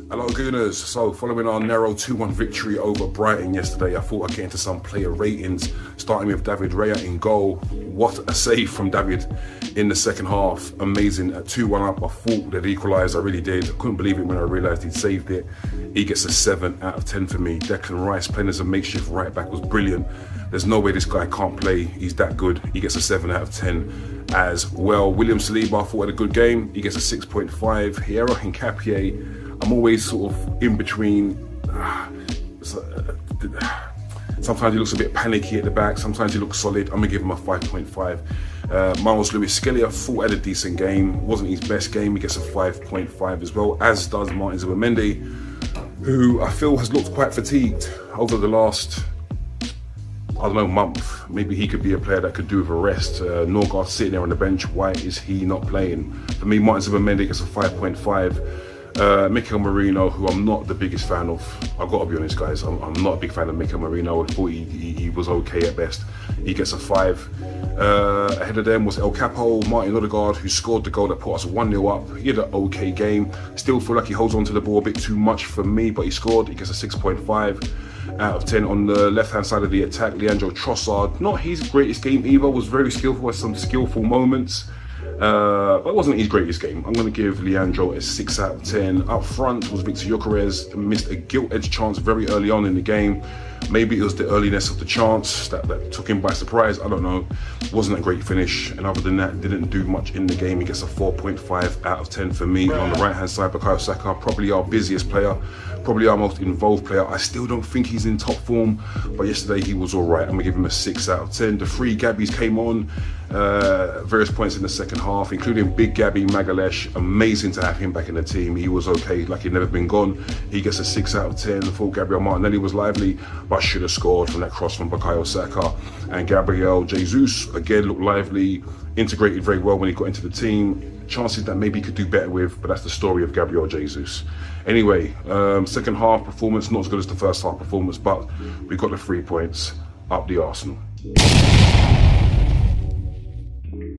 Hello Gooners, so following our narrow 2-1 victory over Brighton yesterday, I thought I'd get into some player ratings, starting with David Raya in goal. What a save from David in the second half, amazing. At 2-1 up, I thought they'd equalised, I really did. I couldn't believe it when I realised he'd saved it. He gets a 7 out of 10 for me. Declan Rice playing as a makeshift right back was brilliant. There's no way this guy can't play, he's that good. He gets a 7 out of 10 as well. William Saliba, I thought had a good game, he gets a 6.5. Hierro Hincapié, I'm always sort of in between. Sometimes he looks a bit panicky at the back, sometimes he looks solid. I'm gonna give him a 5.5. Miles Lewis-Skelly, I thought had a decent game. Wasn't his best game, he gets a 5.5 as well, as does Martin Zubimendi, who I feel has looked quite fatigued over the last, I don't know, month. Maybe he could be a player that could do with a rest. Norgard sitting there on the bench, why is he not playing? For me, Martin Zubimendi gets a 5.5. Mikel Merino, who I'm not the biggest fan of. I've got to be honest, guys. I'm not a big fan of Mikel Merino. I thought he was okay at best. He gets a 5. Ahead of them was El Capo, Martin Odegaard, who scored the goal that put us 1-0 up. He had an okay game. Still feel like he holds on to the ball a bit too much for me, but he scored. He gets a 6.5 out of 10. On the left-hand side of the attack, Leandro Trossard, not his greatest game either. Was very skillful, with some skillful moments. But it wasn't his greatest game. I'm going to give Leandro a 6 out of 10. Up front was Victor Gyökeres, missed a gilt-edged chance very early on in the game. Maybe it was the earliness of the chance that took him by surprise. I don't know. Wasn't a great finish. And other than that, didn't do much in the game. He gets a 4.5 out of 10 for me. On the right-hand side, Bukayo Saka, probably our busiest player, probably our most involved player. I still don't think he's in top form, but yesterday he was all right. I'm going to give him a 6 out of 10. The 3 Gabbies came on various points in the second half, including Big Gabby Magalhaes. Amazing to have him back in the team. He was okay, like he'd never been gone. He gets a 6 out of 10. I thought Gabriel Martinelli was lively, but should have scored from that cross from Bukayo Saka. And Gabriel Jesus, again, looked lively, integrated very well when he got into the team. Chances that maybe he could do better with, but that's the story of Gabriel Jesus. Anyway, second half performance, not as good as the first half performance, but we got the 3 points. Up the Arsenal.